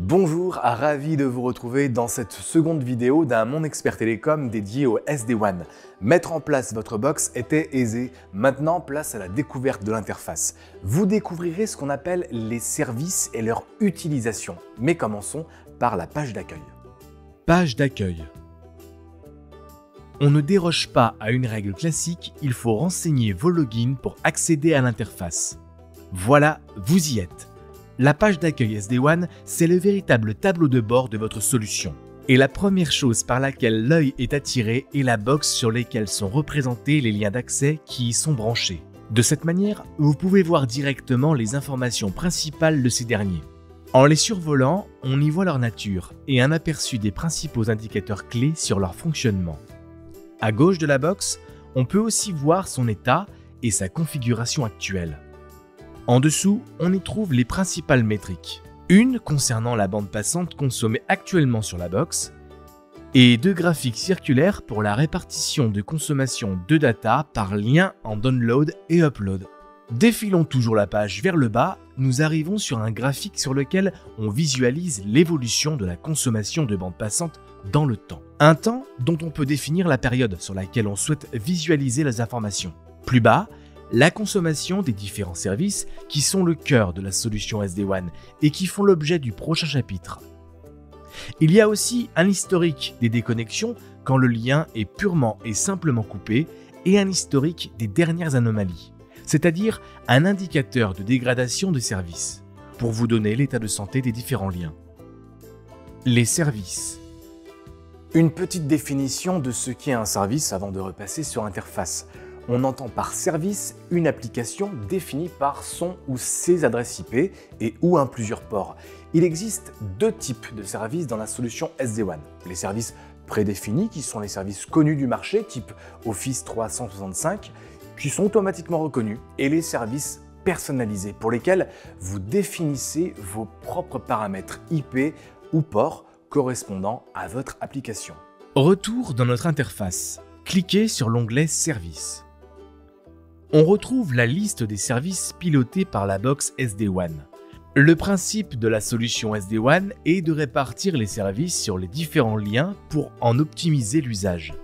Bonjour, ravi de vous retrouver dans cette seconde vidéo d'un Mon Expert Télécom dédié au SD-WAN. Mettre en place votre box était aisé, maintenant place à la découverte de l'interface. Vous découvrirez ce qu'on appelle les services et leur utilisation. Mais commençons par la page d'accueil. Page d'accueil. On ne déroge pas à une règle classique, il faut renseigner vos logins pour accéder à l'interface. Voilà, vous y êtes. La page d'accueil SD-WAN, c'est le véritable tableau de bord de votre solution. Et la première chose par laquelle l'œil est attiré est la box sur laquelle sont représentés les liens d'accès qui y sont branchés. De cette manière, vous pouvez voir directement les informations principales de ces derniers. En les survolant, on y voit leur nature et un aperçu des principaux indicateurs clés sur leur fonctionnement. À gauche de la box, on peut aussi voir son état et sa configuration actuelle. En dessous, on y trouve les principales métriques. Une concernant la bande passante consommée actuellement sur la box et deux graphiques circulaires pour la répartition de consommation de data par lien en download et upload. Défilons toujours la page vers le bas, nous arrivons sur un graphique sur lequel on visualise l'évolution de la consommation de bande passante dans le temps. Un temps dont on peut définir la période sur laquelle on souhaite visualiser les informations. Plus bas, la consommation des différents services qui sont le cœur de la solution SD-WAN et qui font l'objet du prochain chapitre. Il y a aussi un historique des déconnexions quand le lien est purement et simplement coupé et un historique des dernières anomalies, c'est-à-dire un indicateur de dégradation des services, pour vous donner l'état de santé des différents liens. Les services. Une petite définition de ce qu'est un service avant de repasser sur l'interface. On entend par service une application définie par son ou ses adresses IP et ou un plusieurs ports. Il existe deux types de services dans la solution SD-WAN. Les services prédéfinis qui sont les services connus du marché type Office 365 qui sont automatiquement reconnus et les services personnalisés pour lesquels vous définissez vos propres paramètres IP ou ports correspondant à votre application. Retour dans notre interface. Cliquez sur l'onglet Services. On retrouve la liste des services pilotés par la box SD-WAN. Le principe de la solution SD-WAN est de répartir les services sur les différents liens pour en optimiser l'usage.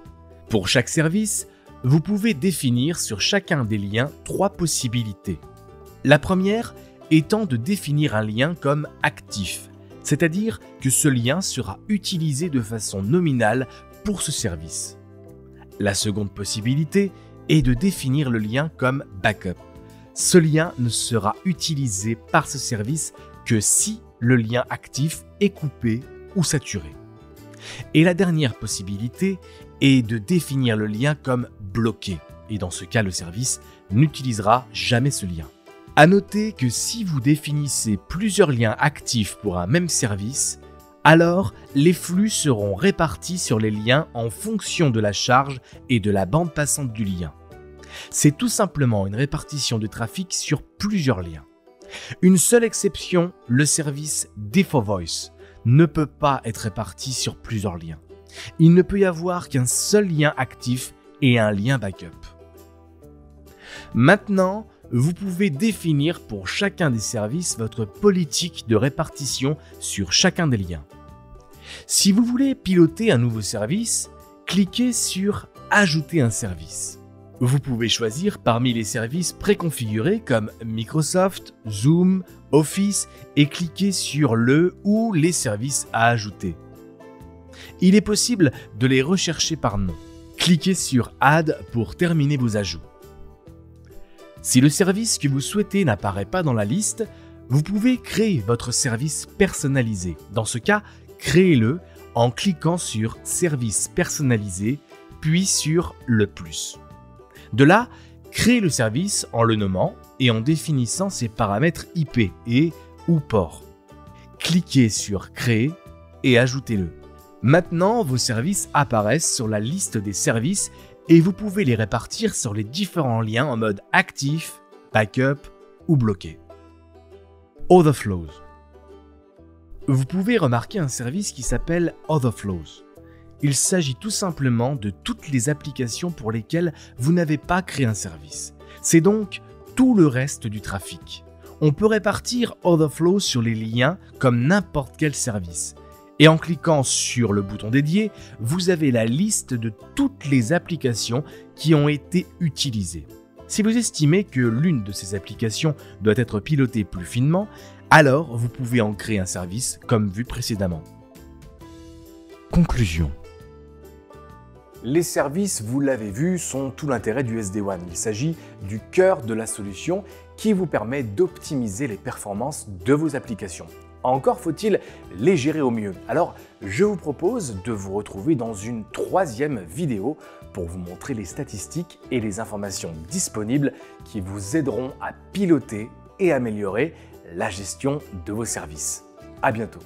Pour chaque service, vous pouvez définir sur chacun des liens trois possibilités. La première étant de définir un lien comme actif, c'est-à-dire que ce lien sera utilisé de façon nominale pour ce service. La seconde possibilité est de définir le lien comme backup. Ce lien ne sera utilisé par ce service que si le lien actif est coupé ou saturé. Et la dernière possibilité est de définir le lien comme bloqué. Et dans ce cas, le service n'utilisera jamais ce lien. À noter que si vous définissez plusieurs liens actifs pour un même service, alors les flux seront répartis sur les liens en fonction de la charge et de la bande passante du lien. C'est tout simplement une répartition de trafic sur plusieurs liens. Une seule exception, le service Default Voice ne peut pas être réparti sur plusieurs liens. Il ne peut y avoir qu'un seul lien actif et un lien backup. Maintenant, vous pouvez définir pour chacun des services votre politique de répartition sur chacun des liens. Si vous voulez piloter un nouveau service, cliquez sur « Ajouter un service ». Vous pouvez choisir parmi les services préconfigurés comme Microsoft, Zoom, Office et cliquer sur le ou les services à ajouter. Il est possible de les rechercher par nom. Cliquez sur « Add » pour terminer vos ajouts. Si le service que vous souhaitez n'apparaît pas dans la liste, vous pouvez créer votre service personnalisé. Dans ce cas, créez-le en cliquant sur « Service personnalisé » puis sur le plus. De là, créez le service en le nommant et en définissant ses paramètres IP et ou port. Cliquez sur « Créer » et ajoutez-le. Maintenant, vos services apparaissent sur la liste des services et vous pouvez les répartir sur les différents liens en mode actif, backup ou bloqué. Otherflows. Vous pouvez remarquer un service qui s'appelle Otherflows. Il s'agit tout simplement de toutes les applications pour lesquelles vous n'avez pas créé un service. C'est donc tout le reste du trafic. On peut répartir Otherflow sur les liens comme n'importe quel service. Et en cliquant sur le bouton dédié, vous avez la liste de toutes les applications qui ont été utilisées. Si vous estimez que l'une de ces applications doit être pilotée plus finement, alors vous pouvez en créer un service comme vu précédemment. Conclusion. Les services, vous l'avez vu, sont tout l'intérêt du SD-WAN. Il s'agit du cœur de la solution qui vous permet d'optimiser les performances de vos applications. Encore faut-il les gérer au mieux. Alors, je vous propose de vous retrouver dans une troisième vidéo pour vous montrer les statistiques et les informations disponibles qui vous aideront à piloter et améliorer la gestion de vos services. À bientôt.